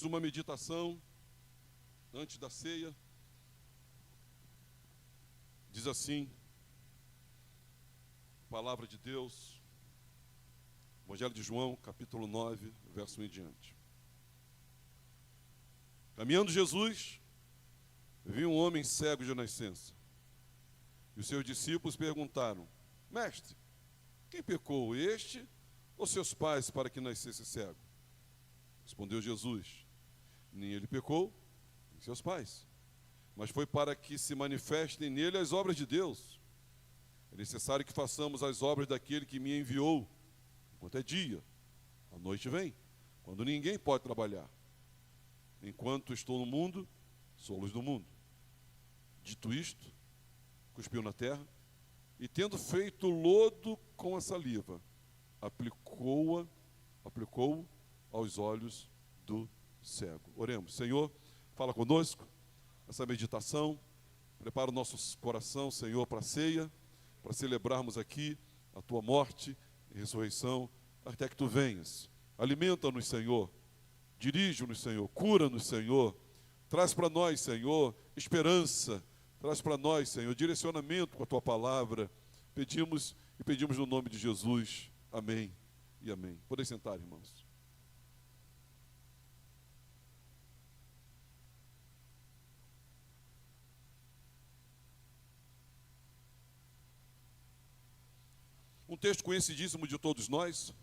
mais uma meditação antes da ceia. Diz assim, palavra de Deus, Evangelho de João, capítulo 9, verso 1 em diante. Caminhando Jesus, viu um homem cego de nascença. E os seus discípulos perguntaram: Mestre, quem pecou, este ou seus pais, para que nascesse cego? Respondeu Jesus: nem ele pecou, nem seus pais, mas foi para que se manifestem nele as obras de Deus. É necessário que façamos as obras daquele que me enviou, enquanto é dia. A noite vem, quando ninguém pode trabalhar. Enquanto estou no mundo, sou luz do mundo. Dito isto, cuspiu na terra, e tendo feito lodo com a saliva, aplicou aos olhos do cego. Oremos. Senhor, fala conosco, essa meditação, prepara o nosso coração, Senhor, para a ceia, para celebrarmos aqui a Tua morte e ressurreição, até que Tu venhas. Alimenta-nos, Senhor, dirige-nos, Senhor, cura-nos, Senhor, traz para nós, Senhor, esperança, traz para nós, Senhor, direcionamento com a Tua palavra. Pedimos no nome de Jesus. Amém e amém. Podem sentar, irmãos. Um texto conhecidíssimo de todos nós,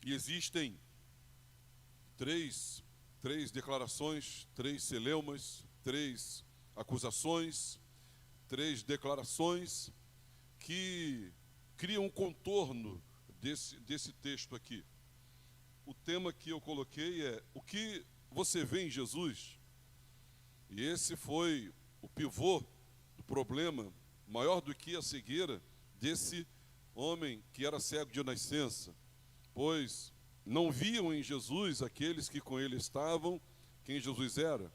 e existem três declarações, três celeumas, três acusações, três declarações que criam um contorno desse texto aqui. O tema que eu coloquei é: o que você vê em Jesus? E esse foi o pivô do problema, maior do que a cegueira desse homem que era cego de nascença, pois não viam em Jesus aqueles que com ele estavam quem Jesus era,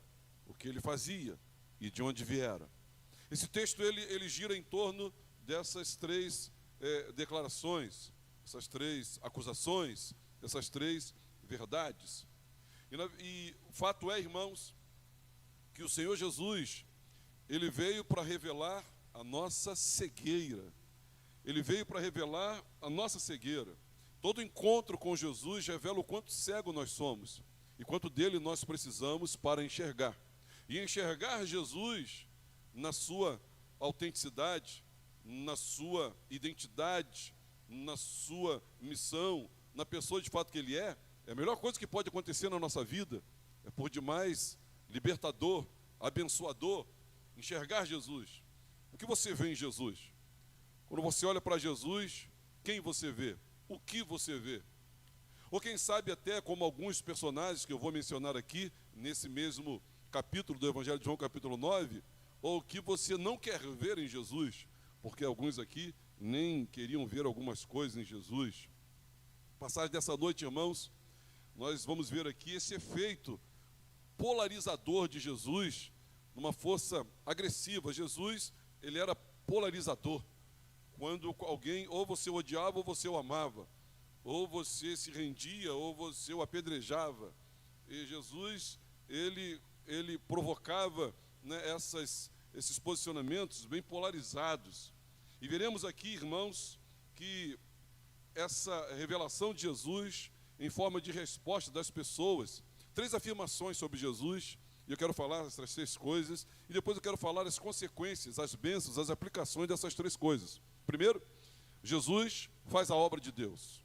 o que ele fazia e de onde viera. Esse texto ele gira em torno dessas três declarações, essas três acusações, essas três verdades. E o fato é, irmãos, que o Senhor Jesus, ele veio para revelar a nossa cegueira. Ele veio para revelar a nossa cegueira. Todo encontro com Jesus revela o quanto cego nós somos e quanto dele nós precisamos para enxergar. E enxergar Jesus na sua autenticidade, na sua identidade, na sua missão, na pessoa de fato que ele é a melhor coisa que pode acontecer na nossa vida. É por demais libertador, abençoador, enxergar Jesus. O que você vê em Jesus? Quando você olha para Jesus, quem você vê? O que você vê? Ou quem sabe até, como alguns personagens que eu vou mencionar aqui, nesse mesmo capítulo do Evangelho de João, capítulo 9, ou o que você não quer ver em Jesus, porque alguns aqui nem queriam ver algumas coisas em Jesus. Passagem dessa noite, irmãos, nós vamos ver aqui esse efeito polarizador de Jesus, numa força agressiva. Jesus, ele era polarizador. Quando alguém, ou você o odiava, ou você o amava, ou você se rendia, ou você o apedrejava. E Jesus, ele provocava, né, esses posicionamentos bem polarizados. E veremos aqui, irmãos, que essa revelação de Jesus, em forma de resposta das pessoas, três afirmações sobre Jesus, e eu quero falar essas três coisas, e depois eu quero falar as consequências, as bênçãos, as aplicações dessas três coisas. Primeiro, Jesus faz a obra de Deus.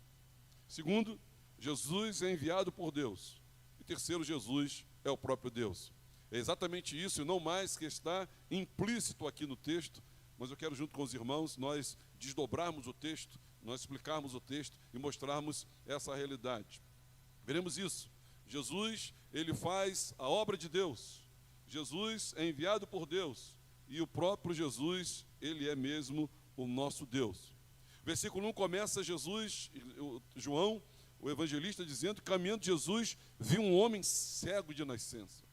Segundo, Jesus é enviado por Deus. E terceiro, Jesus é o próprio Deus. É exatamente isso e não mais que está implícito aqui no texto, mas eu quero, junto com os irmãos, nós desdobrarmos o texto, nós explicarmos o texto e mostrarmos essa realidade. Veremos isso. Jesus, ele faz a obra de Deus. Jesus é enviado por Deus. E o próprio Jesus, ele é mesmo o nosso Deus. Versículo 1 começa João, o evangelista, dizendo: caminhando Jesus, viu um homem cego de nascença.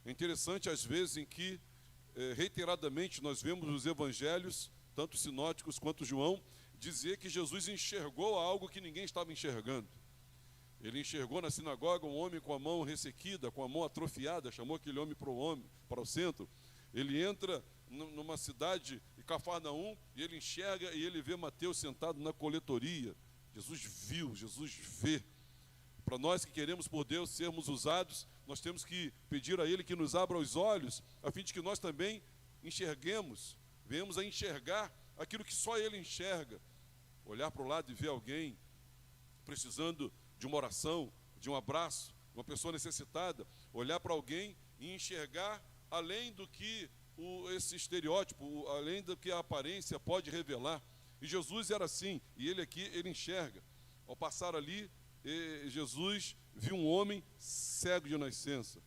É interessante às vezes em que, reiteradamente, nós vemos nos evangelhos, tanto sinóticos quanto João, dizer que Jesus enxergou algo que ninguém estava enxergando. Ele enxergou na sinagoga um homem com a mão ressequida, com a mão atrofiada, chamou aquele homem para o centro. Ele entra numa cidade, em Cafarnaum, e ele enxerga e ele vê Mateus sentado na coletoria. Jesus viu, Jesus vê. Para nós que queremos por Deus sermos usados, nós temos que pedir a Ele que nos abra os olhos, a fim de que nós também enxerguemos, venhamos a enxergar aquilo que só Ele enxerga. Olhar para o lado e ver alguém precisando de uma oração, de um abraço, uma pessoa necessitada, olhar para alguém e enxergar além do que esse estereótipo, além do que a aparência pode revelar. E Jesus era assim, e ele aqui, ele enxerga. Ao passar ali, Jesus viu um homem cego de nascença.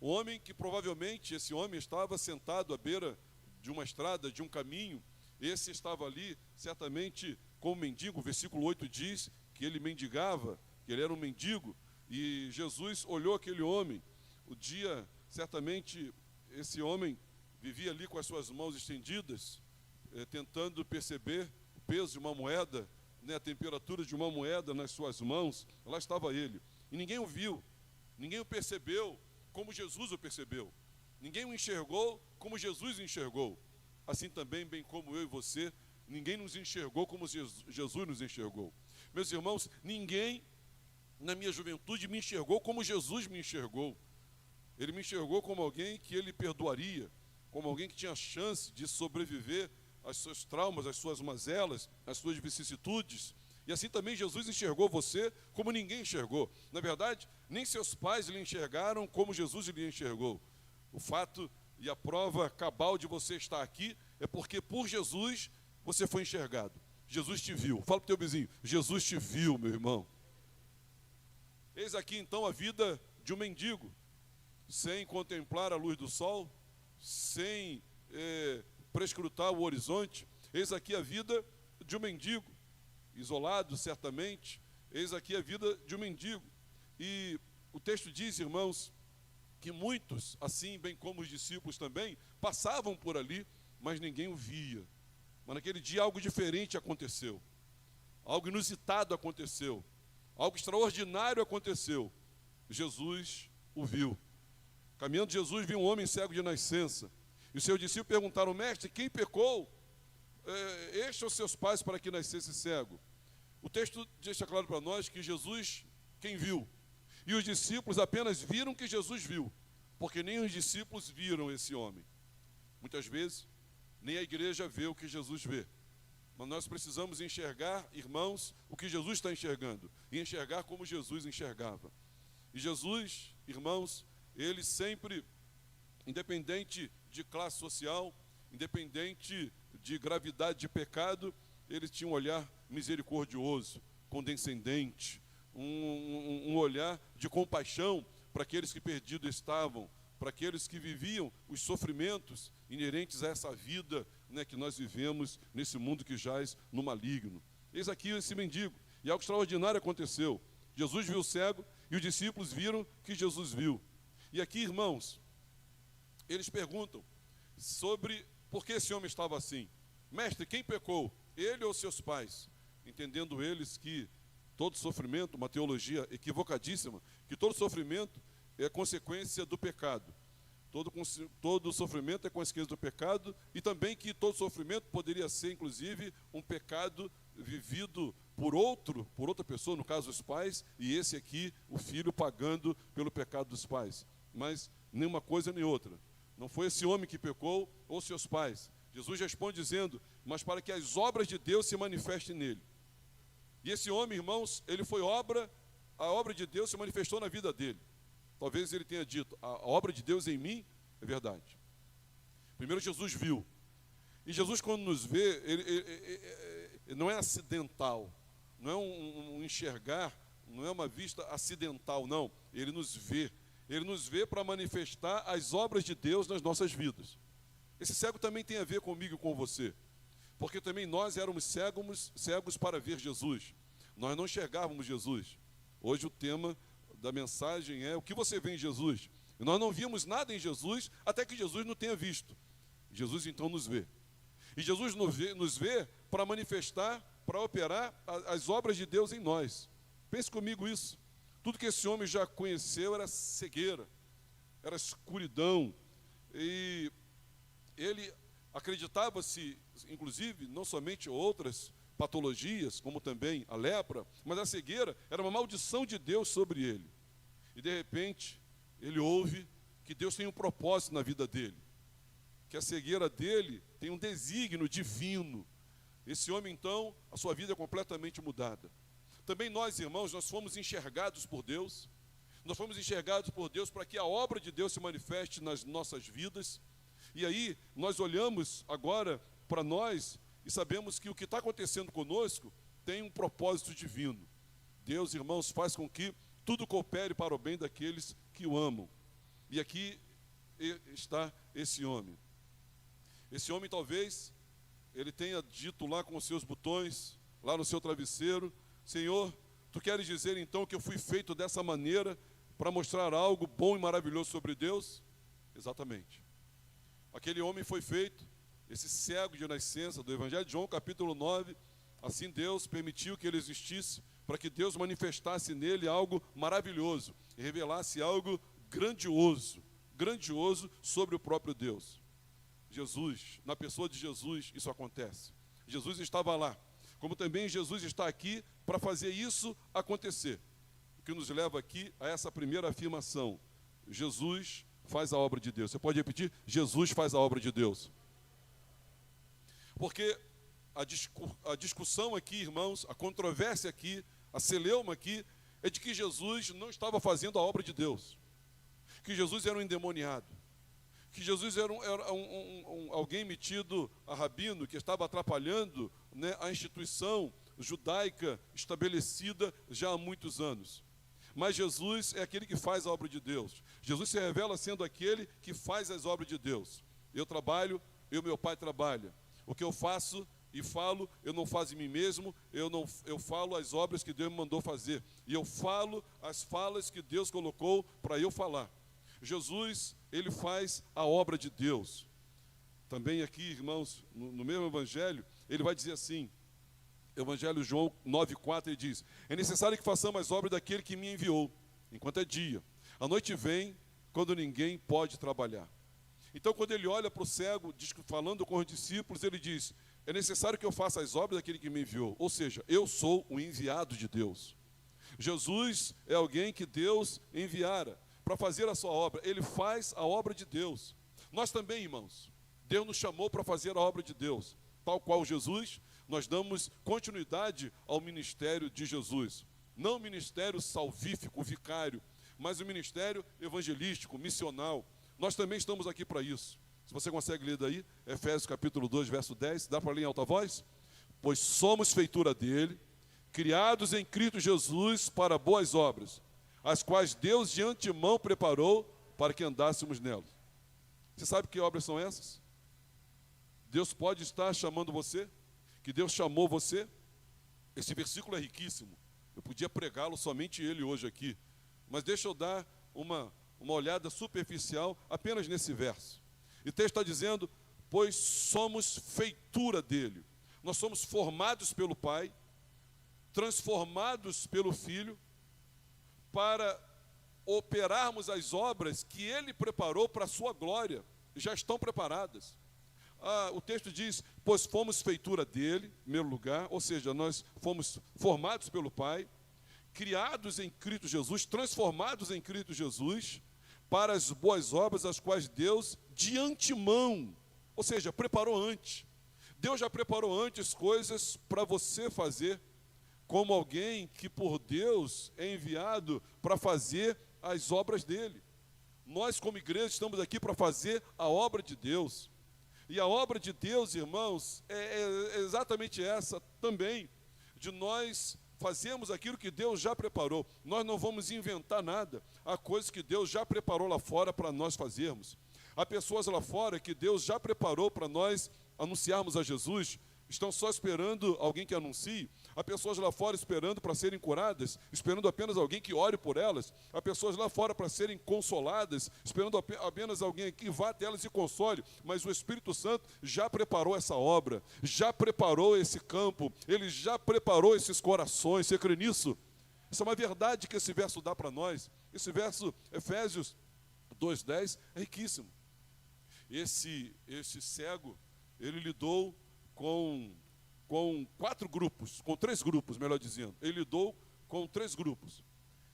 Um homem que provavelmente, esse homem estava sentado à beira de uma estrada, de um caminho. Esse estava ali, certamente, como mendigo. O versículo 8 diz que ele mendigava, que ele era um mendigo. E Jesus olhou aquele homem. O dia, certamente, esse homem vivia ali com as suas mãos estendidas, tentando perceber o peso de uma moeda, a temperatura de uma moeda nas suas mãos. Lá estava ele. E ninguém o viu, ninguém o percebeu como Jesus o percebeu. Ninguém o enxergou como Jesus o enxergou. Assim também, bem como eu e você, ninguém nos enxergou como Jesus nos enxergou. Meus irmãos, ninguém na minha juventude me enxergou como Jesus me enxergou. Ele me enxergou como alguém que ele perdoaria, como alguém que tinha chance de sobreviver aos seus traumas, às suas mazelas, às suas vicissitudes. E assim também Jesus enxergou você como ninguém enxergou. Na verdade, nem seus pais lhe enxergaram como Jesus lhe enxergou. O fato e a prova cabal de você estar aqui é porque por Jesus você foi enxergado. Jesus te viu. Fala para o teu vizinho, Jesus te viu, meu irmão. Eis aqui então a vida de um mendigo, sem contemplar a luz do sol, sem prescrutar o horizonte. Eis aqui a vida de um mendigo, isolado certamente. Eis aqui a vida de um mendigo. E o texto diz, irmãos, que muitos, assim bem como os discípulos também, passavam por ali, mas ninguém o via. Mas naquele dia algo diferente aconteceu, algo inusitado aconteceu, algo extraordinário aconteceu. Jesus o viu. Caminhando Jesus viu um homem cego de nascença. E os seus discípulos perguntaram: mestre, quem pecou? Este ou seus pais para que nascesse cego? O texto deixa claro para nós que Jesus, quem viu? E os discípulos apenas viram que Jesus viu, porque nem os discípulos viram esse homem. Muitas vezes, nem a igreja vê o que Jesus vê. Mas nós precisamos enxergar, irmãos, o que Jesus está enxergando, e enxergar como Jesus enxergava. E Jesus, irmãos, ele sempre, independente de classe social, independente de gravidade de pecado, ele tinha um olhar misericordioso, condescendente, um olhar de compaixão para aqueles que perdidos estavam, para aqueles que viviam os sofrimentos inerentes a essa vida, que nós vivemos nesse mundo que jaz no maligno. Eis aqui esse mendigo, e algo extraordinário aconteceu. Jesus viu o cego e os discípulos viram que Jesus viu. E aqui, irmãos, eles perguntam sobre por que esse homem estava assim. Mestre, quem pecou? Ele ou seus pais? Entendendo eles que todo sofrimento, uma teologia equivocadíssima, que todo sofrimento é consequência do pecado. Todo sofrimento é consequência do pecado, e também que todo sofrimento poderia ser, inclusive, um pecado vivido por outra pessoa, no caso os pais, e esse aqui, o filho, pagando pelo pecado dos pais. Mas nenhuma coisa nem outra. Não foi esse homem que pecou ou seus pais. Jesus responde dizendo: mas para que as obras de Deus se manifestem nele. E esse homem, irmãos, ele foi a obra de Deus se manifestou na vida dele. Talvez ele tenha dito: a obra de Deus em mim é verdade. Primeiro Jesus viu. E Jesus, quando nos vê, ele não é acidental, não é um enxergar, não é uma vista acidental, não. Ele nos vê. Ele nos vê para manifestar as obras de Deus nas nossas vidas. Esse cego também tem a ver comigo e com você, porque também nós éramos cegos para ver Jesus. Nós não enxergávamos Jesus. Hoje o tema da mensagem é: o que você vê em Jesus? E nós não víamos nada em Jesus até que Jesus nos tenha visto. Jesus então nos vê. E Jesus nos vê para manifestar, para operar as obras de Deus em nós. Pense comigo isso. Tudo que esse homem já conheceu era cegueira, era escuridão. E ele acreditava-se, inclusive, não somente outras patologias, como também a lepra, mas a cegueira era uma maldição de Deus sobre ele. E de repente, ele ouve que Deus tem um propósito na vida dele, que a cegueira dele tem um desígnio divino. Esse homem, então, a sua vida é completamente mudada. Também nós, irmãos, nós fomos enxergados por Deus. Nós fomos enxergados por Deus para que a obra de Deus se manifeste nas nossas vidas. E aí, nós olhamos agora para nós e sabemos que o que está acontecendo conosco tem um propósito divino. Deus, irmãos, faz com que tudo coopere para o bem daqueles que o amam. E aqui está esse homem. Esse homem, talvez, ele tenha dito lá com os seus botões, lá no seu travesseiro: Senhor, tu queres dizer então que eu fui feito dessa maneira para mostrar algo bom e maravilhoso sobre Deus? Exatamente. Aquele homem foi feito, esse cego de nascença, do Evangelho de João, capítulo 9, assim Deus permitiu que ele existisse, para que Deus manifestasse nele algo maravilhoso, e revelasse algo grandioso sobre o próprio Deus. Jesus, na pessoa de Jesus, isso acontece. Jesus estava lá, como também Jesus está aqui para fazer isso acontecer. O que nos leva aqui a essa primeira afirmação: Jesus faz a obra de Deus. Você pode repetir? Jesus faz a obra de Deus. Porque a discussão aqui, irmãos, a controvérsia aqui, a celeuma aqui, é de que Jesus não estava fazendo a obra de Deus, que Jesus era um endemoniado, que Jesus era alguém metido a rabino, que estava atrapalhando, né, a instituição judaica estabelecida já há muitos anos. Mas Jesus é aquele que faz a obra de Deus. Jesus se revela sendo aquele que faz as obras de Deus. Eu trabalho, meu Pai trabalha. O que eu faço e falo, eu não faço em mim mesmo, eu falo as obras que Deus me mandou fazer. E eu falo as falas que Deus colocou para eu falar. Jesus, ele faz a obra de Deus. Também aqui, irmãos, no mesmo evangelho, ele vai dizer assim, Evangelho de João 9,4, ele diz: é necessário que façamos as obras daquele que me enviou, enquanto é dia. A noite vem, quando ninguém pode trabalhar. Então, quando ele olha para o cego, falando com os discípulos, ele diz: é necessário que eu faça as obras daquele que me enviou. Ou seja, eu sou o enviado de Deus. Jesus é alguém que Deus enviara para fazer a sua obra. Ele faz a obra de Deus. Nós também, irmãos, Deus nos chamou para fazer a obra de Deus. Tal qual Jesus, nós damos continuidade ao ministério de Jesus. Não o ministério salvífico, vicário, mas o ministério evangelístico, missional. Nós também estamos aqui para isso. Se você consegue ler daí, Efésios capítulo 2, verso 10, dá para ler em alta voz? Pois somos feitura dele, criados em Cristo Jesus para boas obras, as quais Deus de antemão preparou para que andássemos nelas. Você sabe que obras são essas? Deus pode estar chamando você, que Deus chamou você. Esse versículo é riquíssimo. Eu podia pregá-lo somente ele hoje aqui, mas deixa eu dar uma olhada superficial apenas nesse verso. E o texto está dizendo: pois somos feitura dele. Nós somos formados pelo Pai, transformados pelo Filho, para operarmos as obras que ele preparou para a sua glória. Já estão preparadas. O texto diz: pois fomos feitura dele, em primeiro lugar, ou seja, nós fomos formados pelo Pai, criados em Cristo Jesus, transformados em Cristo Jesus, para as boas obras, as quais Deus de antemão, ou seja, preparou antes. Deus já preparou antes coisas para você fazer, como alguém que por Deus é enviado para fazer as obras dele. Nós, como igreja, estamos aqui para fazer a obra de Deus. E a obra de Deus, irmãos, é exatamente essa também, de nós fazemos aquilo que Deus já preparou. Nós não vamos inventar nada. Há coisas que Deus já preparou lá fora para nós fazermos. Há pessoas lá fora que Deus já preparou para nós anunciarmos a Jesus, estão só esperando alguém que anuncie. Há pessoas lá fora esperando para serem curadas, esperando apenas alguém que ore por elas. Há pessoas lá fora para serem consoladas, esperando apenas alguém que vá até elas e console. Mas o Espírito Santo já preparou essa obra, já preparou esse campo, ele já preparou esses corações. Você crê nisso? Isso é uma verdade que esse verso dá para nós. Esse verso, Efésios 2:10, é riquíssimo. Esse cego, ele lidou com 4 grupos, com 3 grupos, melhor dizendo. Ele lidou com 3 grupos.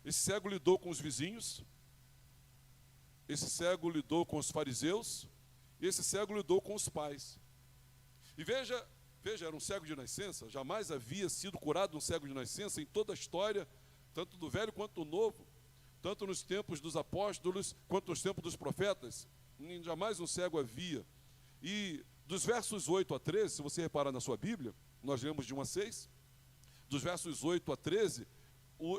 Esse cego lidou com os vizinhos, esse cego lidou com os fariseus, e esse cego lidou com os pais. E veja, era um cego de nascença, jamais havia sido curado um cego de nascença em toda a história, tanto do velho quanto do novo, tanto nos tempos dos apóstolos quanto nos tempos dos profetas. Jamais um cego havia. E dos versos 8 a 13, se você reparar na sua Bíblia, nós lemos de 1 a 6, dos versos 8 a 13,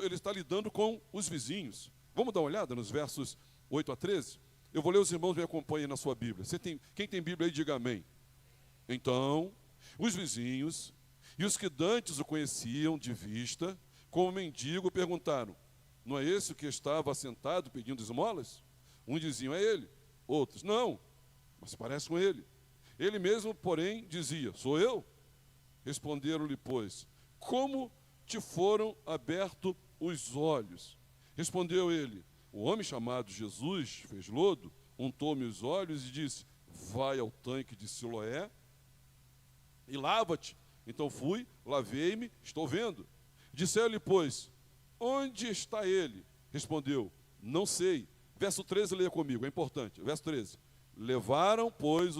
ele está lidando com os vizinhos. Vamos dar uma olhada nos versos 8 a 13? Eu vou ler, os irmãos me acompanhem na sua Bíblia. Quem tem Bíblia aí, diga amém. Então, os vizinhos e os que dantes o conheciam de vista, como mendigo, perguntaram: não é esse o que estava assentado pedindo esmolas? Uns diziam: é ele. Outros: não, mas parece com ele. Ele mesmo, porém, dizia: sou eu. Responderam-lhe, pois: como te foram abertos os olhos? Respondeu ele: o homem chamado Jesus fez lodo, untou-me os olhos e disse: vai ao tanque de Siloé e lava-te. Então fui, lavei-me, estou vendo. Disseram-lhe, pois: onde está ele? Respondeu: não sei. Verso 13, leia comigo, é importante. Verso 13: levaram, pois,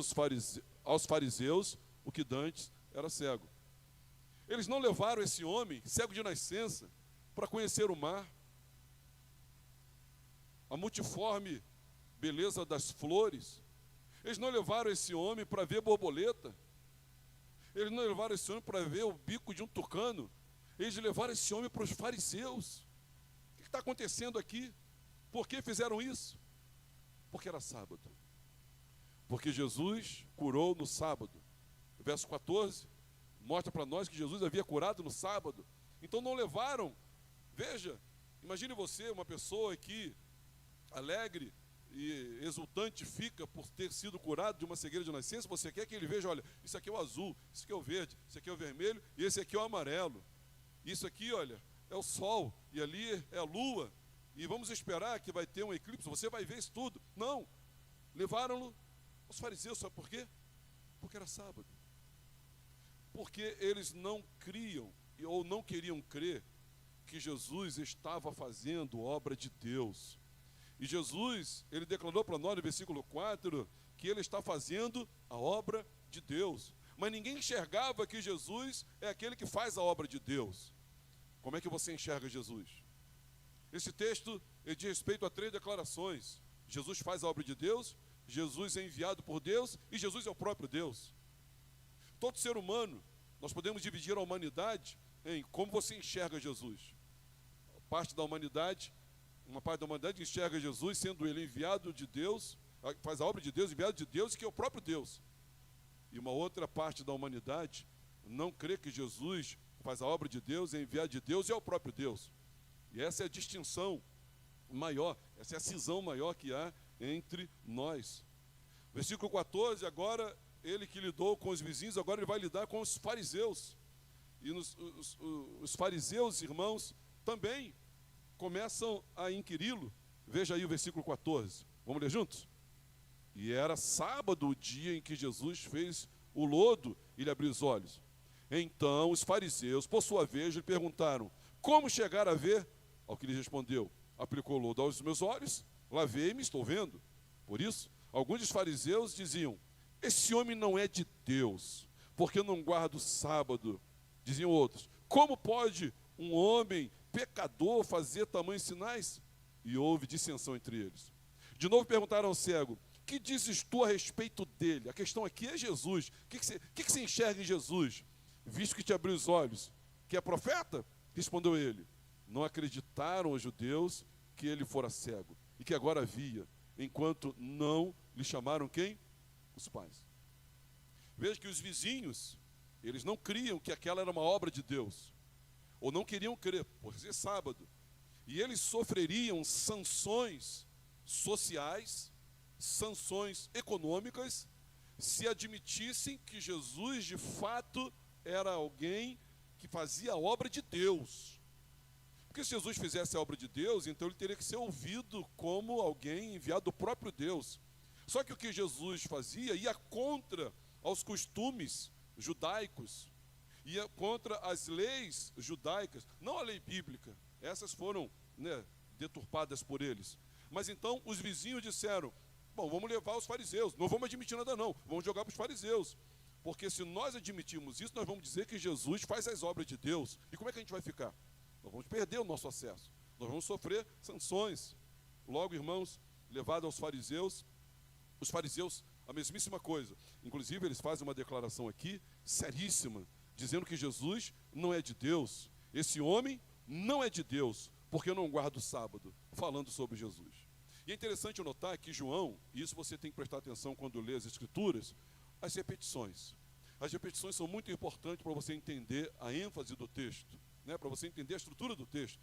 aos fariseus o que dantes era cego. Eles não levaram esse homem, cego de nascença, para conhecer o mar, a multiforme beleza das flores. Eles não levaram esse homem para ver borboleta. Eles não levaram esse homem para ver o bico de um tucano. Eles levaram esse homem para os fariseus. O que está acontecendo aqui? Por que fizeram isso? Porque era sábado. Porque Jesus curou no sábado. Verso 14 mostra para nós que Jesus havia curado no sábado. Então não levaram. Veja, imagine você, uma pessoa que alegre e exultante fica por ter sido curado de uma cegueira de nascença. Você quer que ele veja: olha, isso aqui é o azul, isso aqui é o verde, isso aqui é o vermelho e esse aqui é o amarelo. Isso aqui, olha, é o sol e ali é a lua. E vamos esperar que vai ter um eclipse, você vai ver isso tudo. Não, levaram-no aos fariseus, sabe por quê? Porque era sábado. Porque eles não criam ou não queriam crer que Jesus estava fazendo obra de Deus. E Jesus, ele declarou para nós no versículo 4, que ele está fazendo a obra de Deus. Mas ninguém enxergava que Jesus é aquele que faz a obra de Deus. Como é que você enxerga Jesus? Esse texto diz respeito a 3 declarações. Jesus faz a obra de Deus, Jesus é enviado por Deus e Jesus é o próprio Deus. Todo ser humano, nós podemos dividir a humanidade em como você enxerga Jesus. Uma parte da humanidade enxerga Jesus sendo ele enviado de Deus, faz a obra de Deus, enviado de Deus, que é o próprio Deus. E uma outra parte da humanidade não crê que Jesus faz a obra de Deus, é enviado de Deus e é o próprio Deus. E essa é a distinção maior, essa é a cisão maior que há entre nós. Versículo 14, agora ele que lidou com os vizinhos, agora ele vai lidar com os fariseus. E os fariseus, irmãos, também começam a inquiri-lo. Veja aí o versículo 14. Vamos ler juntos? E era sábado o dia em que Jesus fez o lodo e lhe abriu os olhos. Então os fariseus, por sua vez, lhe perguntaram: como chegar a ver? Ao que lhe respondeu: aplicou lodo aos meus olhos, lavei-me, estou vendo. Por isso, alguns dos fariseus diziam: esse homem não é de Deus, porque não guarda o sábado. Diziam outros: como pode um homem pecador fazer tamanhos sinais? E houve dissensão entre eles. De novo perguntaram ao cego: que dizes tu a respeito dele? A questão aqui é Jesus. O que você enxerga em Jesus? Visto que te abriu os olhos, que é profeta? Respondeu ele: não acreditaram os judeus que ele fora cego e que agora via, enquanto não lhe chamaram quem? Os pais. Veja que os vizinhos, eles não criam que aquela era uma obra de Deus, ou não queriam crer, por ser sábado. E eles sofreriam sanções sociais, sanções econômicas, se admitissem que Jesus de fato era alguém que fazia a obra de Deus. Porque se Jesus fizesse a obra de Deus, então ele teria que ser ouvido como alguém enviado do próprio Deus. Só que o que Jesus fazia ia contra aos costumes judaicos, ia contra as leis judaicas, não a lei bíblica. Essas foram, deturpadas por eles. Mas então os vizinhos disseram: bom, vamos levar os fariseus, não vamos admitir nada não, vamos jogar para os fariseus. Porque se nós admitirmos isso, nós vamos dizer que Jesus faz as obras de Deus. E como é que a gente vai ficar? Nós vamos perder o nosso acesso, nós vamos sofrer sanções. Logo, irmãos, levado aos fariseus, os fariseus, a mesmíssima coisa. Inclusive, eles fazem uma declaração aqui, seríssima, dizendo que Jesus não é de Deus. Esse homem não é de Deus, porque não guarda o sábado, falando sobre Jesus. E é interessante notar que João, e isso você tem que prestar atenção quando lê as Escrituras, as repetições. As repetições são muito importantes para você entender a ênfase do texto, para você entender a estrutura do texto.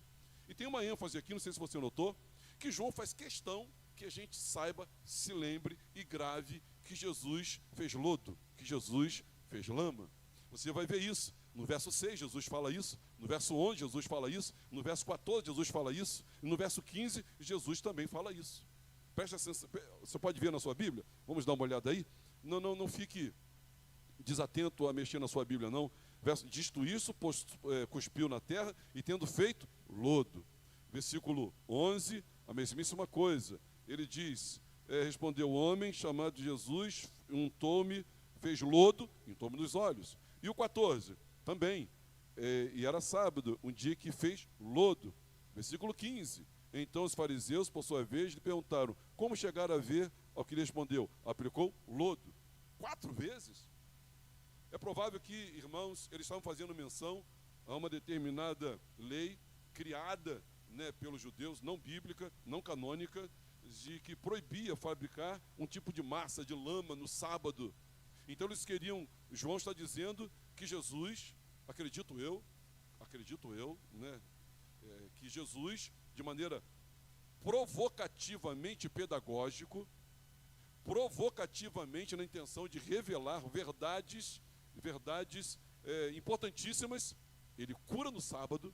E tem uma ênfase aqui, não sei se você notou, que João faz questão que a gente saiba, se lembre e grave que Jesus fez lodo, que Jesus fez lama. Você vai ver isso. No verso 6, Jesus fala isso. No verso 11, Jesus fala isso. No verso 14, Jesus fala isso. E no verso 15, Jesus também fala isso. Presta atenção. Você pode ver na sua Bíblia? Vamos dar uma olhada aí? Não fique desatento a mexer na sua Bíblia, não. Disto isso, cuspiu na terra e tendo feito lodo. Versículo 11, a mesmíssima coisa. Ele diz, respondeu o homem chamado Jesus, untou-me, fez lodo, untou-me nos olhos. E o 14, também, e era sábado, um dia que fez lodo. Versículo 15, então os fariseus, por sua vez, lhe perguntaram, como chegar a ver? Ao que ele respondeu, aplicou lodo. 4 vezes. É provável que, irmãos, eles estavam fazendo menção a uma determinada lei criada pelos judeus, não bíblica, não canônica, de que proibia fabricar um tipo de massa, de lama, no sábado. Então eles queriam, João está dizendo que Jesus, acredito eu, que Jesus, de maneira provocativamente pedagógico, provocativamente na intenção de revelar verdades importantíssimas, ele cura no sábado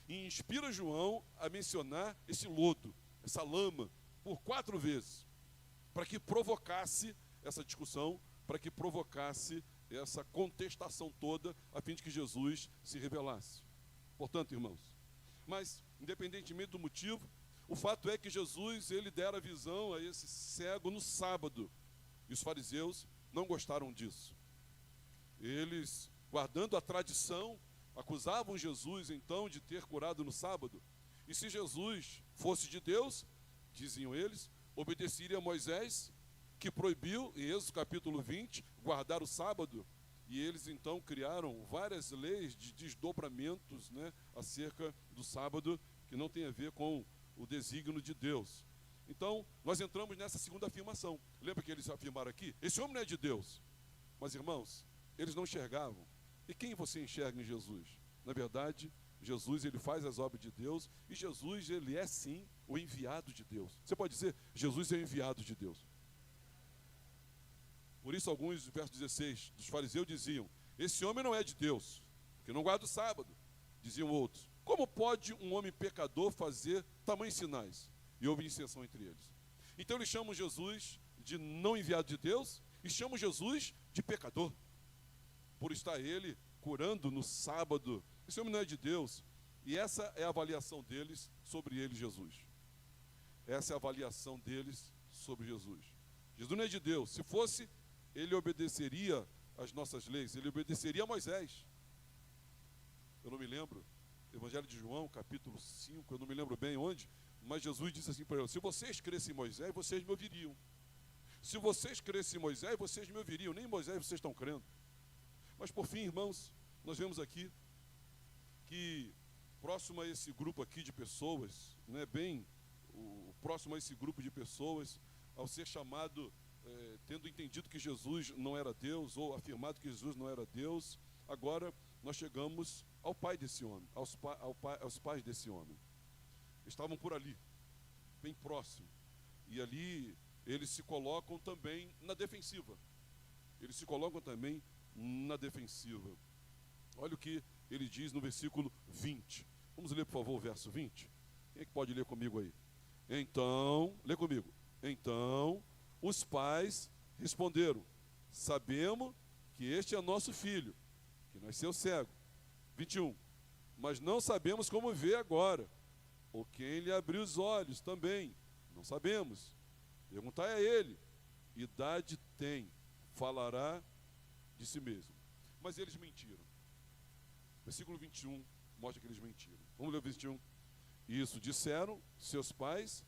e inspira João a mencionar esse lodo, essa lama, por 4 vezes, para que provocasse essa discussão, para que provocasse essa contestação toda, a fim de que Jesus se revelasse. Portanto, irmãos, mas, independentemente do motivo, o fato é que Jesus, ele dera visão a esse cego no sábado, e os fariseus não gostaram disso. Eles, guardando a tradição, acusavam Jesus, então, de ter curado no sábado. E se Jesus fosse de Deus, diziam eles, obedeceria a Moisés, que proibiu, em Êxodo capítulo 20, guardar o sábado. E eles, então, criaram várias leis de desdobramentos, acerca do sábado, que não tem a ver com o desígnio de Deus. Então, nós entramos nessa segunda afirmação. Lembra que eles afirmaram aqui? Esse homem não é de Deus. Mas, irmãos, eles não enxergavam. E quem você enxerga em Jesus? Na verdade, Jesus, ele faz as obras de Deus, e Jesus, ele é sim o enviado de Deus. Você pode dizer, Jesus é o enviado de Deus. Por isso, alguns, no verso 16, dos fariseus diziam, esse homem não é de Deus, porque não guarda o sábado. Diziam outros, como pode um homem pecador fazer tamanhos sinais? E houve dissensão entre eles. Então eles chamam Jesus de não enviado de Deus e chamam Jesus de pecador, por estar ele curando no sábado. Esse homem não é de Deus. E essa é a avaliação deles sobre ele, Jesus. Essa é a avaliação deles sobre Jesus. Jesus não é de Deus. Se fosse, ele obedeceria às nossas leis, ele obedeceria a Moisés. Eu não me lembro, Evangelho de João, capítulo 5, eu não me lembro bem onde, mas Jesus disse assim para eles, se vocês crescem em Moisés, vocês me ouviriam. Se vocês crescem em Moisés, vocês me ouviriam. Nem em Moisés vocês estão crendo. Mas por fim, irmãos, nós vemos aqui que próximo a esse grupo aqui de pessoas, próximo a esse grupo de pessoas, ao ser chamado, tendo entendido que Jesus não era Deus, ou afirmado que Jesus não era Deus, agora nós chegamos ao pai desse homem, aos pais desse homem. Estavam por ali, bem próximo, e ali eles se colocam também na defensiva. Eles se colocam também na defensiva. Olha o que ele diz no versículo 20. Vamos ler, por favor, o verso 20. Quem é que pode ler comigo aí? Então, lê comigo. Então, os pais responderam: sabemos que este é nosso filho, que nasceu cego. 21. Mas não sabemos como vê agora, ou quem lhe abriu os olhos também. Não sabemos. Perguntai a ele: idade tem, falará de si mesmo. Mas eles mentiram. Versículo 21 mostra que eles mentiram. Vamos ler o 21. Isso disseram seus pais,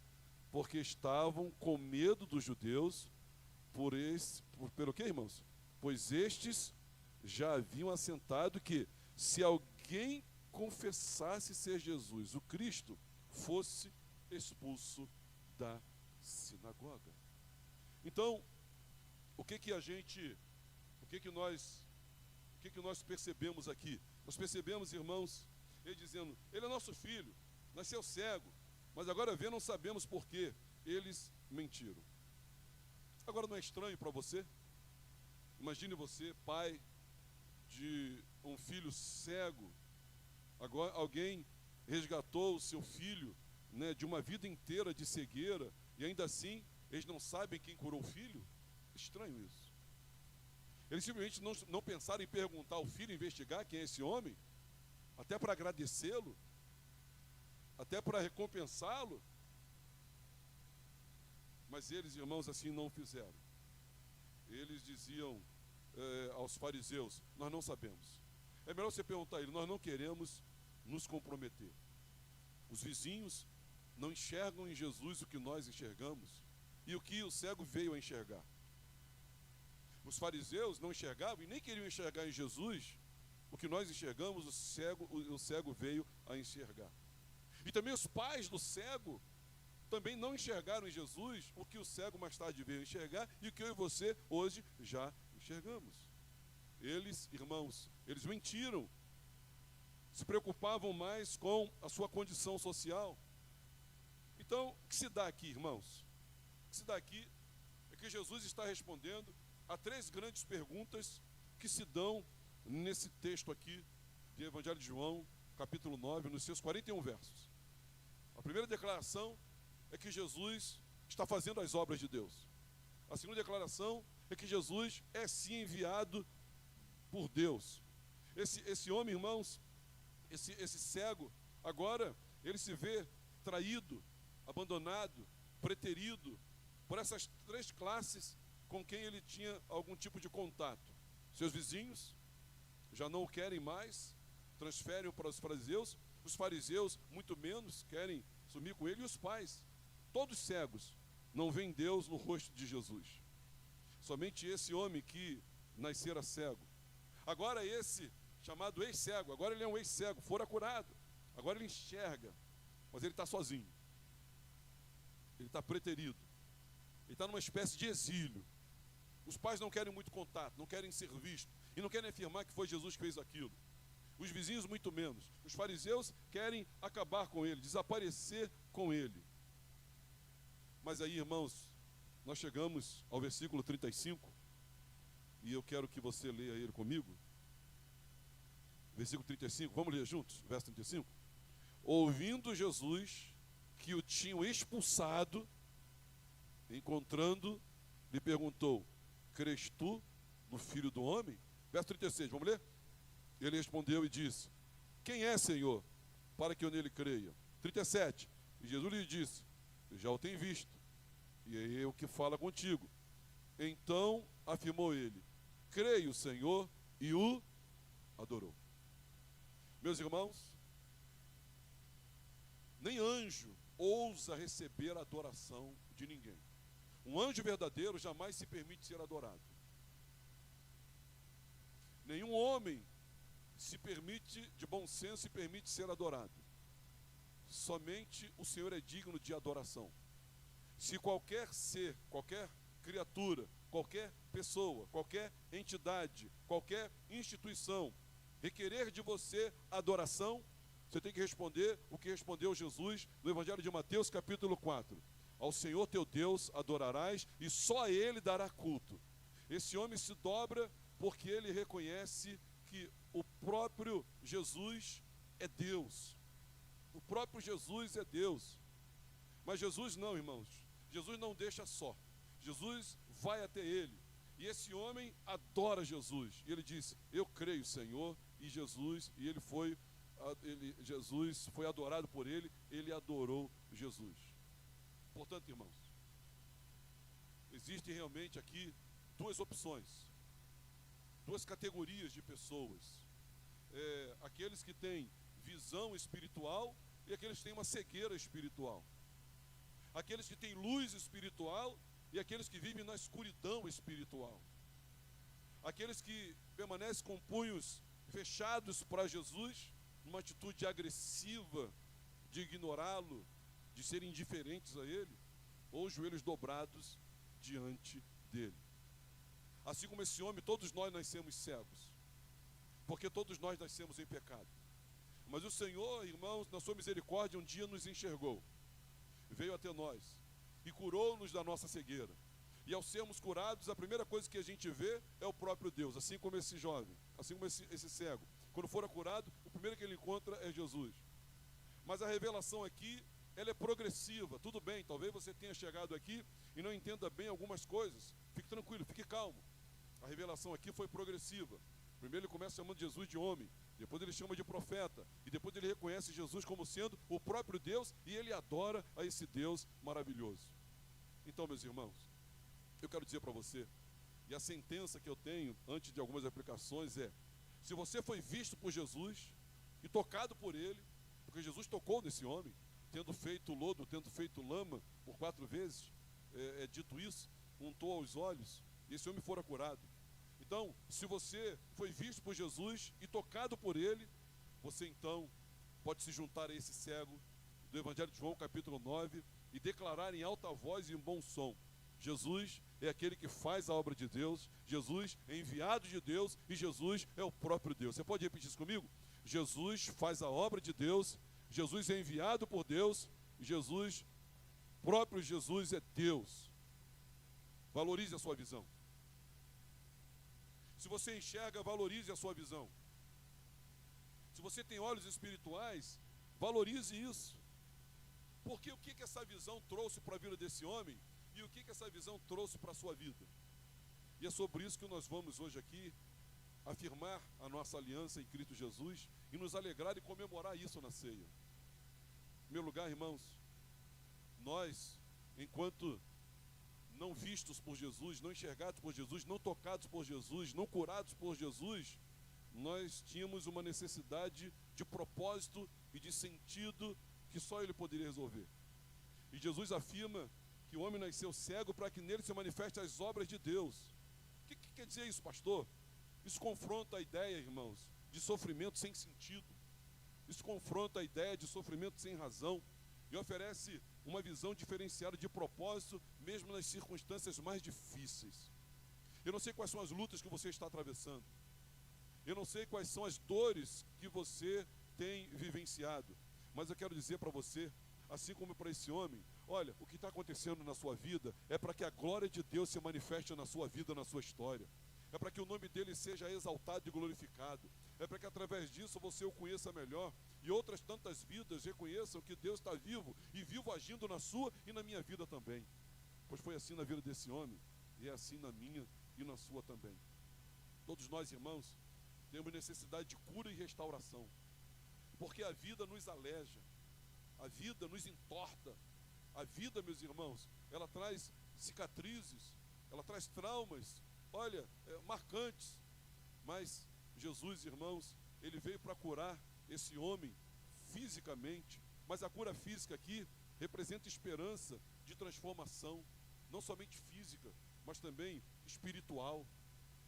porque estavam com medo dos judeus, pelo que, irmãos? Pois estes já haviam assentado que, se alguém confessasse ser Jesus, o Cristo, fosse expulso da sinagoga. Então, o que nós percebemos aqui? Nós percebemos, irmãos, ele dizendo: ele é nosso filho, nasceu cego, mas agora vê, não sabemos por quê. Eles mentiram. Agora, não é estranho para você? Imagine você, pai de um filho cego. Agora alguém resgatou o seu filho, né, de uma vida inteira de cegueira, e ainda assim eles não sabem quem curou o filho? Estranho isso. Eles simplesmente não pensaram em perguntar ao filho, investigar quem é esse homem, até para agradecê-lo, até para recompensá-lo. Mas eles, irmãos, assim não fizeram. Eles diziam aos fariseus: nós não sabemos. É melhor você perguntar a ele: nós não queremos nos comprometer. Os vizinhos não enxergam em Jesus o que nós enxergamos e o que o cego veio a enxergar. Os fariseus não enxergavam e nem queriam enxergar em Jesus o que nós enxergamos, o cego veio a enxergar. E também os pais do cego também não enxergaram em Jesus o que o cego mais tarde veio a enxergar e o que eu e você hoje já enxergamos. Eles, irmãos, eles mentiram, se preocupavam mais com a sua condição social. Então, o que se dá aqui, irmãos? O que se dá aqui é que Jesus está respondendo a 3 grandes perguntas que se dão nesse texto aqui de Evangelho de João, capítulo 9, nos seus 41 versos. A primeira declaração é que Jesus está fazendo as obras de Deus. A segunda declaração é que Jesus é sim enviado por Deus. Esse homem, irmãos, esse cego, agora ele se vê traído, abandonado, preterido por essas 3 classes com quem ele tinha algum tipo de contato. Seus vizinhos já não o querem mais, transferem para os fariseus muito menos querem sumir com ele, e os pais, todos cegos, não veem Deus no rosto de Jesus. Somente esse homem que nascera cego. Agora esse chamado ex-cego, agora ele é um ex-cego, fora curado, agora ele enxerga, mas ele está sozinho, ele está preterido, ele está numa espécie de exílio. Os pais não querem muito contato, não querem ser vistos, e não querem afirmar que foi Jesus que fez aquilo. Os vizinhos muito menos. Os fariseus querem acabar com ele, desaparecer com ele. Mas aí, irmãos, nós chegamos ao versículo 35, e eu quero que você leia ele comigo. Versículo 35, vamos ler juntos, verso 35. Ouvindo Jesus que o tinham expulsado, encontrando, lhe perguntou: crês tu no Filho do Homem? Verso 36, vamos ler? Ele respondeu e disse: quem é, Senhor, para que eu nele creia? 37, e Jesus lhe disse: já o tenho visto, e é eu que falo contigo. Então afirmou ele: creio, Senhor, e o adorou. Meus irmãos, nem anjo ousa receber a adoração de ninguém. Um anjo verdadeiro jamais se permite ser adorado. Nenhum homem se permite, de bom senso, se permite ser adorado. Somente o Senhor é digno de adoração. Se qualquer ser, qualquer criatura, qualquer pessoa, qualquer entidade, qualquer instituição requerer de você adoração, você tem que responder o que respondeu Jesus no Evangelho de Mateus, capítulo 4. Ao Senhor teu Deus adorarás e só a Ele dará culto. Esse homem se dobra porque ele reconhece que o próprio Jesus é Deus. O próprio Jesus é Deus. Mas Jesus não, irmãos. Jesus não deixa só. Jesus vai até ele. E esse homem adora Jesus. E ele disse: eu creio, Senhor. E Jesus foi adorado por ele. Ele adorou Jesus. Portanto, irmãos, existem realmente aqui duas opções, duas categorias de pessoas. Aqueles que têm visão espiritual e aqueles que têm uma cegueira espiritual. Aqueles que têm luz espiritual e aqueles que vivem na escuridão espiritual. Aqueles que permanecem com punhos fechados para Jesus, numa atitude agressiva de ignorá-lo, de serem indiferentes a ele, ou joelhos dobrados diante dele. Assim como esse homem, todos nós nascemos cegos, porque todos nós nascemos em pecado. Mas o Senhor, irmãos, na sua misericórdia, um dia nos enxergou, veio até nós e curou-nos da nossa cegueira. E ao sermos curados, a primeira coisa que a gente vê é o próprio Deus, assim como esse jovem, assim como esse cego. Quando for curado, o primeiro que ele encontra é Jesus. Mas a revelação aqui, ela é progressiva. Tudo bem, talvez você tenha chegado aqui e não entenda bem algumas coisas. Fique tranquilo, fique calmo. A revelação aqui foi progressiva. Primeiro ele começa chamando Jesus de homem, depois ele chama de profeta, e depois ele reconhece Jesus como sendo o próprio Deus, e ele adora a esse Deus maravilhoso. Então, meus irmãos, eu quero dizer para você, e a sentença que eu tenho antes de algumas aplicações é: se você foi visto por Jesus e tocado por ele, porque Jesus tocou nesse homem, tendo feito lodo, tendo feito lama por 4 vezes, dito isso, untou aos olhos, e esse homem fora curado. Então, se você foi visto por Jesus e tocado por ele, você então pode se juntar a esse cego do Evangelho de João, capítulo 9, e declarar em alta voz e em bom som: Jesus é aquele que faz a obra de Deus, Jesus é enviado de Deus e Jesus é o próprio Deus. Você pode repetir isso comigo? Jesus faz a obra de Deus, Jesus é enviado por Deus, Jesus, próprio Jesus é Deus. Valorize a sua visão. Se você enxerga, valorize a sua visão. Se você tem olhos espirituais, valorize isso. Porque o que essa visão trouxe para a vida desse homem e o que essa visão trouxe para a sua vida? E é sobre isso que nós vamos hoje aqui afirmar a nossa aliança em Cristo Jesus e nos alegrar e comemorar isso na ceia. Em primeiro lugar, irmãos, nós, enquanto não vistos por Jesus, não enxergados por Jesus, não tocados por Jesus, não curados por Jesus, nós tínhamos uma necessidade de propósito e de sentido que só Ele poderia resolver. E Jesus afirma que o homem nasceu cego para que nele se manifestem as obras de Deus. O que quer dizer isso, pastor? Isso confronta a ideia, irmãos, de sofrimento sem sentido. Isso confronta a ideia de sofrimento sem razão e oferece uma visão diferenciada de propósito, mesmo nas circunstâncias mais difíceis. Eu não sei quais são as lutas que você está atravessando. Eu não sei quais são as dores que você tem vivenciado. Mas eu quero dizer para você, assim como para esse homem, olha, o que está acontecendo na sua vida é para que a glória de Deus se manifeste na sua vida, na sua história. É para que o nome dele seja exaltado e glorificado. É para que através disso você o conheça melhor e outras tantas vidas reconheçam que Deus está vivo e vivo agindo na sua e na minha vida também. Pois foi assim na vida desse homem e é assim na minha e na sua também. Todos nós, irmãos, temos necessidade de cura e restauração, porque a vida nos aleja, a vida nos entorta, a vida, meus irmãos, ela traz cicatrizes, ela traz traumas, olha, marcantes. Mas Jesus, irmãos, ele veio para curar esse homem fisicamente, mas a cura física aqui representa esperança de transformação, não somente física, mas também espiritual.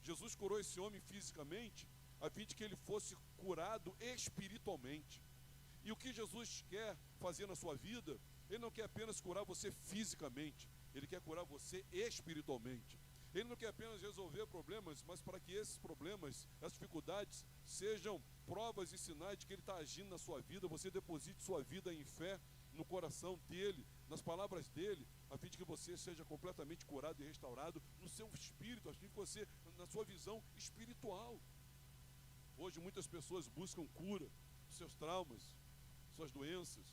Jesus curou esse homem fisicamente, a fim de que ele fosse curado espiritualmente. E o que Jesus quer fazer na sua vida, ele não quer apenas curar você fisicamente, ele quer curar você espiritualmente. Ele não quer apenas resolver problemas, mas para que esses problemas, essas dificuldades, sejam provas e sinais de que ele está agindo na sua vida, você deposite sua vida em fé no coração dele, nas palavras dele, a fim de que você seja completamente curado e restaurado no seu espírito, a fim de que você, na sua visão espiritual. Hoje muitas pessoas buscam cura dos seus traumas, suas doenças,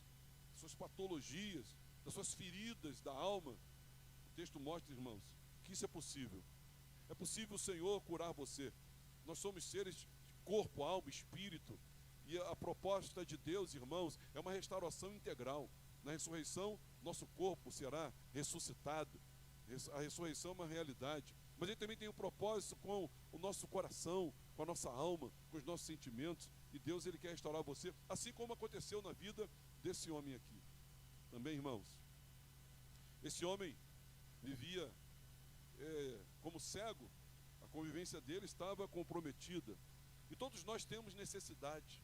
suas patologias, das suas feridas da alma. O texto mostra, irmãos, que isso é possível. É possível o Senhor curar você. Nós somos seres de corpo, alma, espírito. E a proposta de Deus, irmãos, é uma restauração integral. Na ressurreição, nosso corpo será ressuscitado. A ressurreição é uma realidade. Mas ele também tem um propósito com o nosso coração, com a nossa alma, com os nossos sentimentos. E Deus, ele quer restaurar você, assim como aconteceu na vida desse homem aqui. Também, irmãos, esse homem vivia como cego. A convivência dele estava comprometida. E todos nós temos necessidade.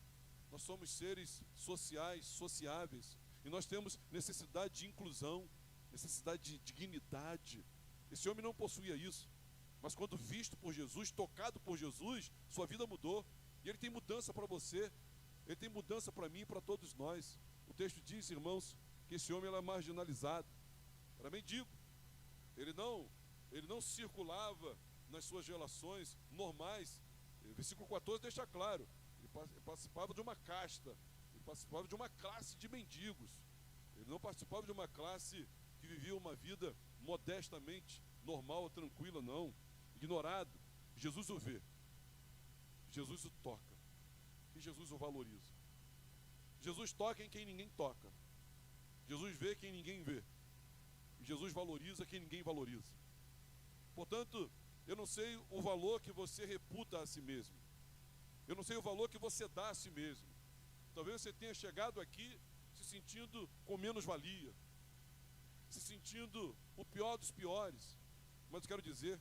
Nós somos seres sociais, sociáveis. E nós temos necessidade de inclusão, necessidade de dignidade. Esse homem não possuía isso. Mas quando visto por Jesus, tocado por Jesus, sua vida mudou. E ele tem mudança para você. Ele tem mudança para mim e para todos nós. O texto diz, irmãos, que esse homem era marginalizado. Era mendigo. Ele não circulava nas suas relações normais. O versículo 14 deixa claro. Ele participava de uma casta. Ele participava de uma classe de mendigos. Ele não participava de uma classe que vivia uma vida modestamente normal, tranquila, não. Ignorado. Jesus o vê. Jesus o toca. E Jesus o valoriza. Jesus toca em quem ninguém toca. Jesus vê quem ninguém vê. E Jesus valoriza quem ninguém valoriza. Portanto, eu não sei o valor que você reputa a si mesmo. Eu não sei o valor que você dá a si mesmo. Talvez você tenha chegado aqui se sentindo com menos valia, se sentindo o pior dos piores. Mas eu quero dizer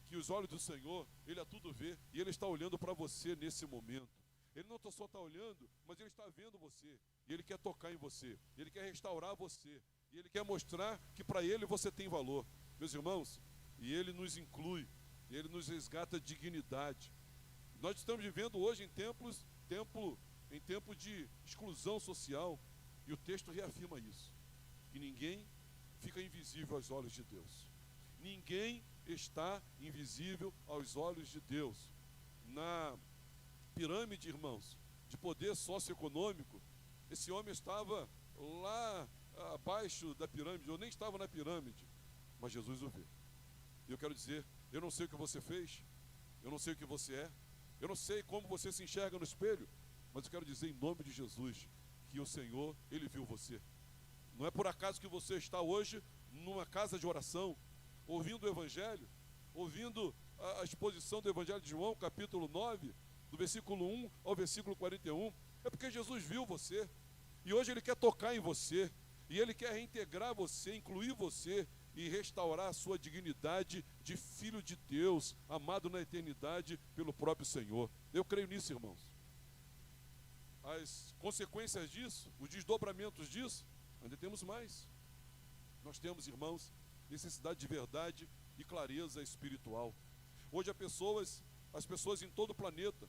que os olhos do Senhor, Ele a tudo vê, e Ele está olhando para você nesse momento. Ele não só está olhando, mas Ele está vendo você, e Ele quer tocar em você, Ele quer restaurar você, e Ele quer mostrar que para Ele você tem valor. Meus irmãos, e Ele nos inclui, e Ele nos resgata dignidade. Nós estamos vivendo hoje em tempo de exclusão social, e o texto reafirma isso, que ninguém fica invisível aos olhos de Deus. Ninguém está invisível aos olhos de Deus. Na pirâmide, irmãos, de poder socioeconômico, esse homem estava lá abaixo da pirâmide, ou nem estava na pirâmide, mas Jesus o vê. E eu quero dizer, eu não sei o que você fez, eu não sei o que você é, eu não sei como você se enxerga no espelho, mas eu quero dizer em nome de Jesus, que o Senhor, Ele viu você. Não é por acaso que você está hoje numa casa de oração, ouvindo o Evangelho, ouvindo a exposição do Evangelho de João, capítulo 9, do versículo 1 ao versículo 41, é porque Jesus viu você, e hoje Ele quer tocar em você, e Ele quer reintegrar você, incluir você, e restaurar a sua dignidade de filho de Deus, amado na eternidade pelo próprio Senhor. Eu creio nisso, irmãos. As consequências disso, os desdobramentos disso, ainda temos mais. Nós temos, irmãos, necessidade de verdade e clareza espiritual. Hoje as pessoas em todo o planeta,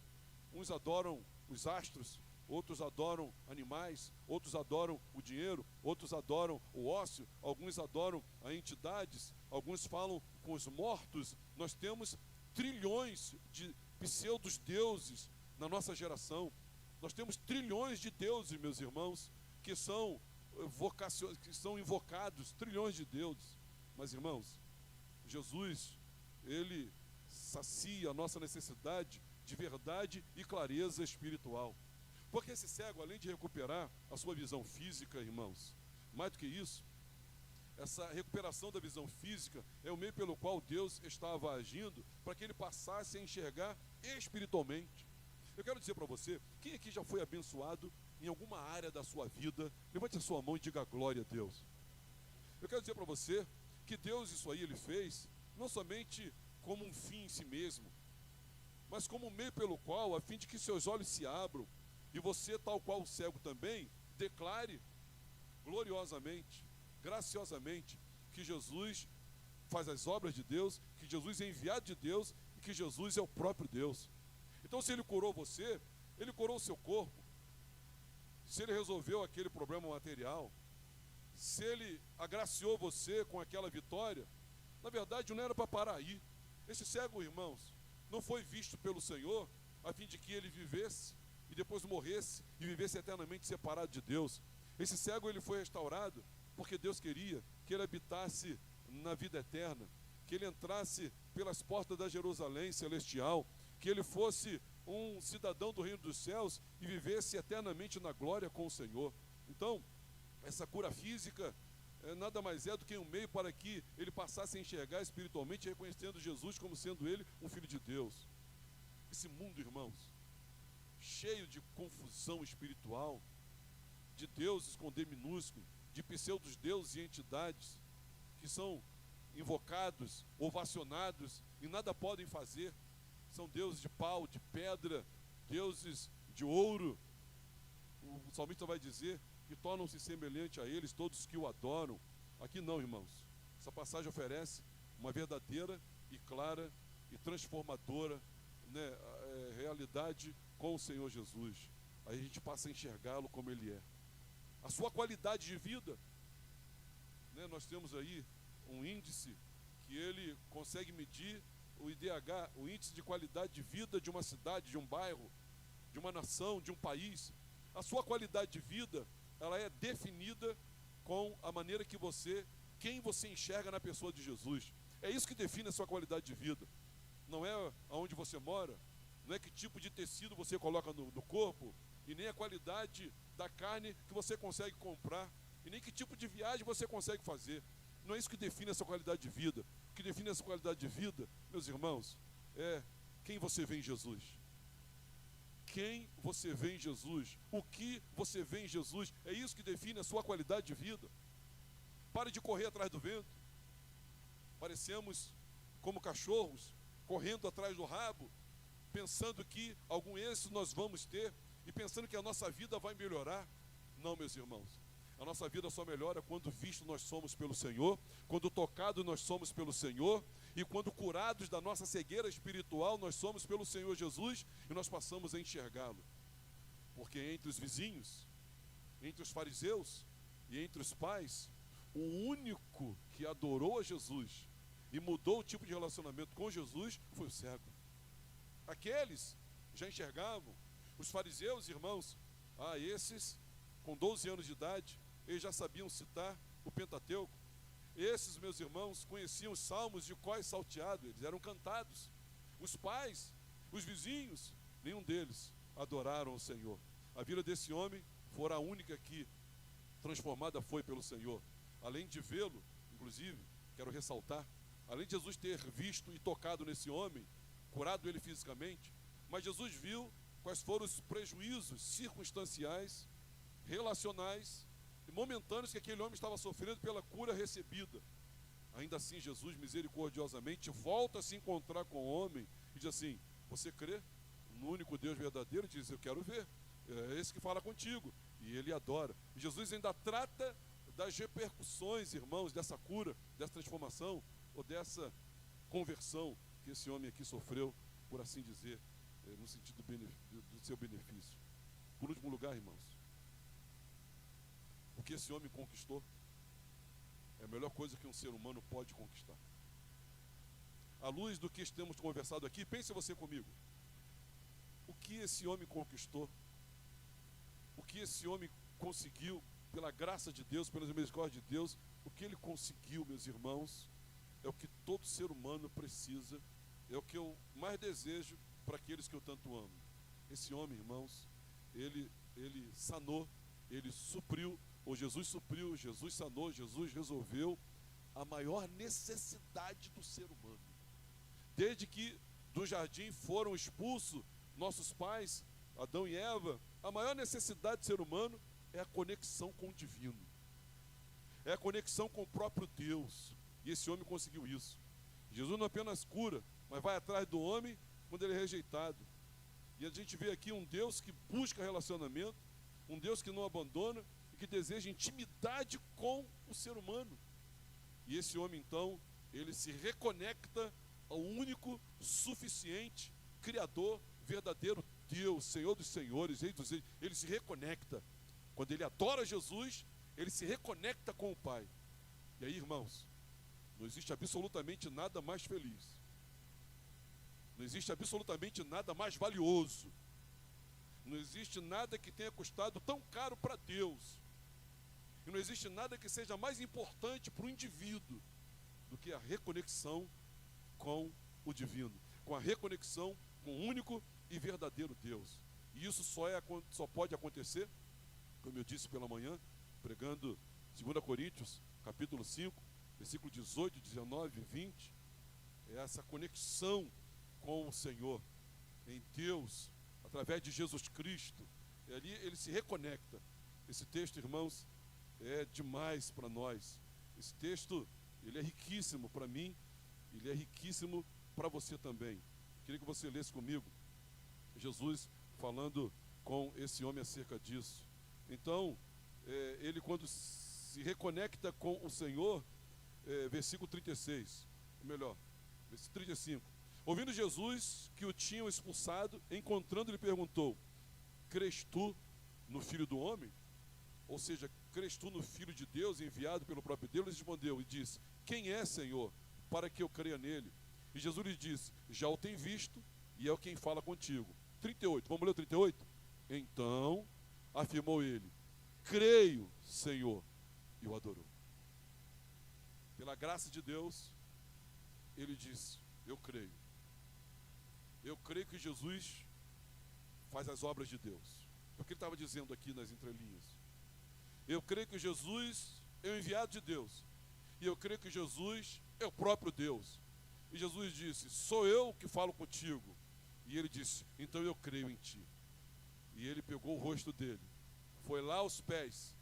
uns adoram os astros, outros adoram animais, outros adoram o dinheiro, outros adoram o ócio, alguns adoram a entidades, alguns falam com os mortos. Nós temos trilhões de pseudos deuses na nossa geração. Nós temos trilhões de deuses, meus irmãos, que são invocados, trilhões de deuses. Mas, irmãos, Jesus, Ele sacia a nossa necessidade de verdade e clareza espiritual. Porque esse cego, além de recuperar a sua visão física, irmãos, mais do que isso, essa recuperação da visão física é o meio pelo qual Deus estava agindo para que ele passasse a enxergar espiritualmente. Eu quero dizer para você, quem aqui já foi abençoado em alguma área da sua vida? Levante a sua mão e diga glória a Deus. Eu quero dizer para você que Deus, isso aí Ele fez, não somente como um fim em si mesmo, mas como um meio pelo qual, a fim de que seus olhos se abram, e você, tal qual o cego também, declare gloriosamente, graciosamente, que Jesus faz as obras de Deus, que Jesus é enviado de Deus e que Jesus é o próprio Deus. Então, se Ele curou você, Ele curou o seu corpo. Se Ele resolveu aquele problema material, se Ele agraciou você com aquela vitória, na verdade não era para parar aí. Esse cego, irmãos, não foi visto pelo Senhor a fim de que ele vivesse e depois morresse e vivesse eternamente separado de Deus. Esse cego, ele foi restaurado porque Deus queria que ele habitasse na vida eterna, que ele entrasse pelas portas da Jerusalém celestial, que ele fosse um cidadão do reino dos céus e vivesse eternamente na glória com o Senhor. Então, essa cura física nada mais é do que um meio para que ele passasse a enxergar espiritualmente, reconhecendo Jesus como sendo ele um filho de Deus. Esse mundo, irmãos, cheio de confusão espiritual, de deuses com D minúsculo, de pseudos deuses e entidades que são invocados, ovacionados e nada podem fazer. São deuses de pau, de pedra, deuses de ouro. O salmista vai dizer que tornam-se semelhantes a eles todos que o adoram. Aqui não, irmãos. Essa passagem oferece uma verdadeira e clara e transformadora, realidade com o Senhor Jesus. Aí a gente passa a enxergá-lo como ele é. A sua qualidade de vida, nós temos aí um índice que ele consegue medir o IDH, o índice de qualidade de vida de uma cidade, de um bairro, de uma nação, de um país. A sua qualidade de vida, ela é definida com a maneira que quem você enxerga na pessoa de Jesus. É isso que define a sua qualidade de vida. Não é aonde você mora, não é que tipo de tecido você coloca no corpo, e nem a qualidade da carne que você consegue comprar, e nem que tipo de viagem você consegue fazer. Não é isso que define a sua qualidade de vida. O que define a sua qualidade de vida, meus irmãos, é quem você vê em Jesus. Quem você vê em Jesus, o que você vê em Jesus, é isso que define a sua qualidade de vida. Pare de correr atrás do vento. Parecemos como cachorros, correndo atrás do rabo, pensando que algum êxito nós vamos ter, e pensando que a nossa vida vai melhorar. Não, meus irmãos. A nossa vida só melhora quando visto nós somos pelo Senhor, quando tocado nós somos pelo Senhor, e quando curados da nossa cegueira espiritual nós somos pelo Senhor Jesus, e nós passamos a enxergá-lo. Porque entre os vizinhos, entre os fariseus e entre os pais, o único que adorou a Jesus e mudou o tipo de relacionamento com Jesus foi o cego. Aqueles já enxergavam. Os fariseus, irmãos, esses com 12 anos de idade, eles já sabiam citar o Pentateuco. Esses, meus irmãos, conheciam os salmos de cós salteado, eles eram cantados. Os pais, os vizinhos, nenhum deles adoraram o Senhor. A vida desse homem fora a única que transformada foi pelo Senhor. Além de vê-lo, inclusive, quero ressaltar, além de Jesus ter visto e tocado nesse homem, curado ele fisicamente, mas Jesus viu quais foram os prejuízos circunstanciais, relacionais e momentâneos que aquele homem estava sofrendo pela cura recebida. Ainda assim, Jesus misericordiosamente volta a se encontrar com o homem e diz assim: você crê no único Deus verdadeiro? Ele diz: eu quero ver, é esse que fala contigo. E ele adora. E Jesus ainda trata das repercussões, irmãos, dessa cura, dessa transformação ou dessa conversão que esse homem aqui sofreu, por assim dizer, no sentido do seu benefício. Por último lugar, irmãos, o que esse homem conquistou é a melhor coisa que um ser humano pode conquistar. À luz do que temos conversado aqui, pense você comigo. O que esse homem conquistou, o que esse homem conseguiu, pela graça de Deus, pela misericórdia de Deus, o que ele conseguiu, meus irmãos, é o que todo ser humano precisa, é o que eu mais desejo para aqueles que eu tanto amo. Esse homem, irmãos, ele sanou, ele supriu, ou Jesus supriu, Jesus sanou, Jesus resolveu a maior necessidade do ser humano. Desde que do jardim foram expulsos nossos pais, Adão e Eva, a maior necessidade do ser humano é a conexão com o divino, é a conexão com o próprio Deus, e esse homem conseguiu isso. Jesus não apenas cura, mas vai atrás do homem quando ele é rejeitado. E a gente vê aqui um Deus que busca relacionamento, um Deus que não abandona e que deseja intimidade com o ser humano. E esse homem, então, ele se reconecta ao único, suficiente, Criador, verdadeiro Deus, Senhor dos senhores, Rei dos reis. Ele se reconecta. Quando ele adora Jesus, ele se reconecta com o Pai. E aí, irmãos, não existe absolutamente nada mais feliz. Não existe absolutamente nada mais valioso, Não existe nada que tenha custado tão caro para Deus. E não existe nada que seja mais importante para o indivíduo do que a reconexão com o divino, com a reconexão com o único e verdadeiro Deus. E isso só pode acontecer, como eu disse pela manhã, pregando 2 Coríntios, capítulo 5, versículo 18, 19 e 20, é essa conexão com o Senhor, em Deus, através de Jesus Cristo. E ali ele se reconecta. Esse texto, irmãos, é demais para nós. Esse texto, ele é riquíssimo para mim, ele é riquíssimo para você também. Queria que você lesse comigo, Jesus falando com esse homem acerca disso. Então, ele quando se reconecta com o Senhor, versículo 36, ou melhor, versículo 35. Ouvindo Jesus que o tinham expulsado, encontrando, lhe perguntou: crês tu no Filho do Homem? Ou seja, crês tu no Filho de Deus, enviado pelo próprio Deus? Ele respondeu e disse: quem é, Senhor, para que eu creia nele? E Jesus lhe disse: já o tem visto, e é o quem fala contigo. 38, vamos ler o 38? Então, afirmou ele: creio, Senhor, e o adorou. Pela graça de Deus, ele disse: eu creio. Eu creio que Jesus faz as obras de Deus. É o que ele estava dizendo aqui nas entrelinhas. Eu creio que Jesus é o enviado de Deus. E eu creio que Jesus é o próprio Deus. E Jesus disse: sou eu que falo contigo. E ele disse: então eu creio em ti. E ele pegou o rosto dele, foi lá aos pés,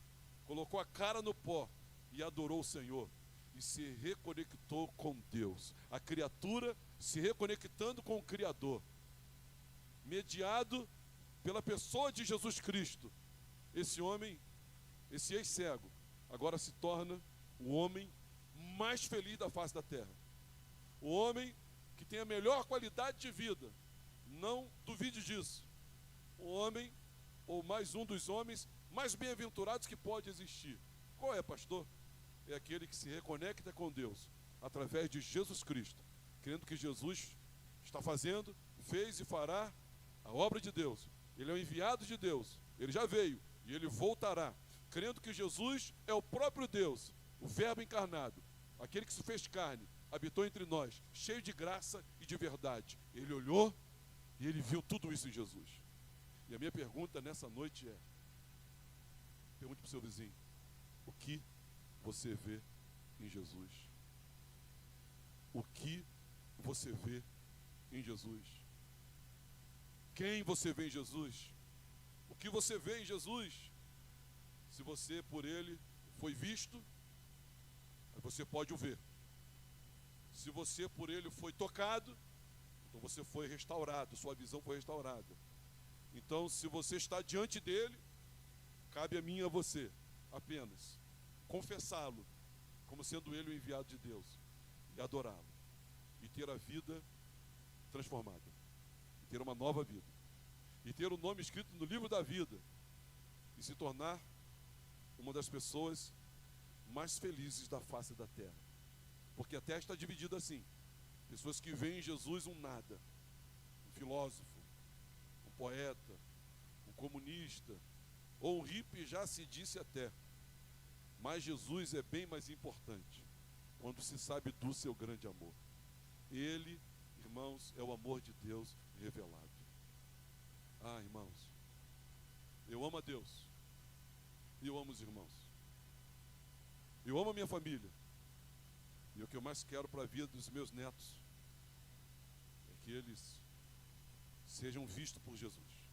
colocou a cara no pó e adorou o Senhor. E se reconectou com Deus. A criatura se reconectando com o Criador. Mediado pela pessoa de Jesus Cristo. Esse homem, esse ex-cego, agora se torna o homem mais feliz da face da terra. O homem que tem a melhor qualidade de vida. Não duvide disso. O homem, ou mais um dos homens mais bem-aventurados que pode existir. Qual é, pastor? É aquele que se reconecta com Deus através de Jesus Cristo, crendo que Jesus está fazendo, fez e fará a obra de Deus. Ele é o enviado de Deus, ele já veio e ele voltará, crendo que Jesus é o próprio Deus, o Verbo encarnado, aquele que se fez carne, habitou entre nós, cheio de graça e de verdade. Ele olhou e ele viu tudo isso em Jesus. E a minha pergunta nessa noite é: pergunte para o seu vizinho, o que você vê em Jesus? O que você vê em Jesus? Quem você vê em Jesus? O que você vê em Jesus? Se você por ele foi visto, você pode o ver. Se você por ele foi tocado, então você foi restaurado, sua visão foi restaurada. Então, se você está diante dele, cabe a mim e a você apenas confessá-lo como sendo ele o enviado de Deus e adorá-lo e ter a vida transformada, e ter uma nova vida, e ter o nome escrito no livro da vida e se tornar uma das pessoas mais felizes da face da terra. Porque a terra está dividida assim: pessoas que veem em Jesus um nada, um filósofo, um poeta, um comunista, ou um hippie, já se disse até. Mas Jesus é bem mais importante quando se sabe do seu grande amor. Ele, irmãos, é o amor de Deus revelado. Ah, irmãos, eu amo a Deus e eu amo os irmãos. Eu amo a minha família. E o que eu mais quero para a vida dos meus netos é que eles sejam vistos por Jesus,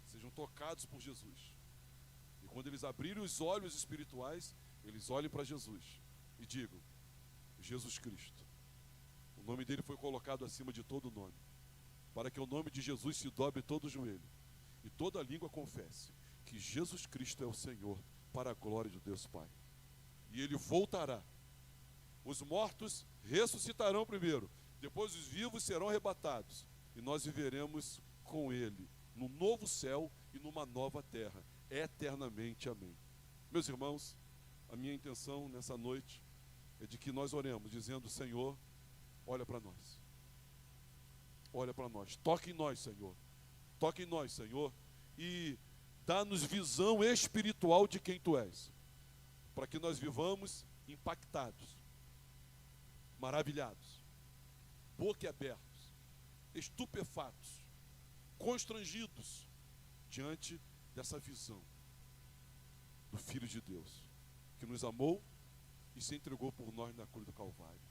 sejam tocados por Jesus. E quando eles abrirem os olhos espirituais, eles olhem para Jesus e digam: Jesus Cristo. O nome dele foi colocado acima de todo nome, para que o nome de Jesus se dobre todo o joelho e toda língua confesse que Jesus Cristo é o Senhor, para a glória de Deus Pai. E ele voltará. Os mortos ressuscitarão primeiro, depois os vivos serão arrebatados, e nós viveremos com ele num novo céu e numa nova terra, eternamente. Amém. Meus irmãos, a minha intenção nessa noite é de que nós oremos dizendo: Senhor, olha para nós, toque em nós, Senhor, Toca em nós, Senhor, e dá-nos visão espiritual de quem Tu és, para que nós vivamos impactados, maravilhados, boquiabertos, estupefatos, constrangidos diante dessa visão do Filho de Deus, que nos amou e se entregou por nós na cruz do Calvário.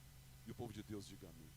E o povo de Deus diga amém.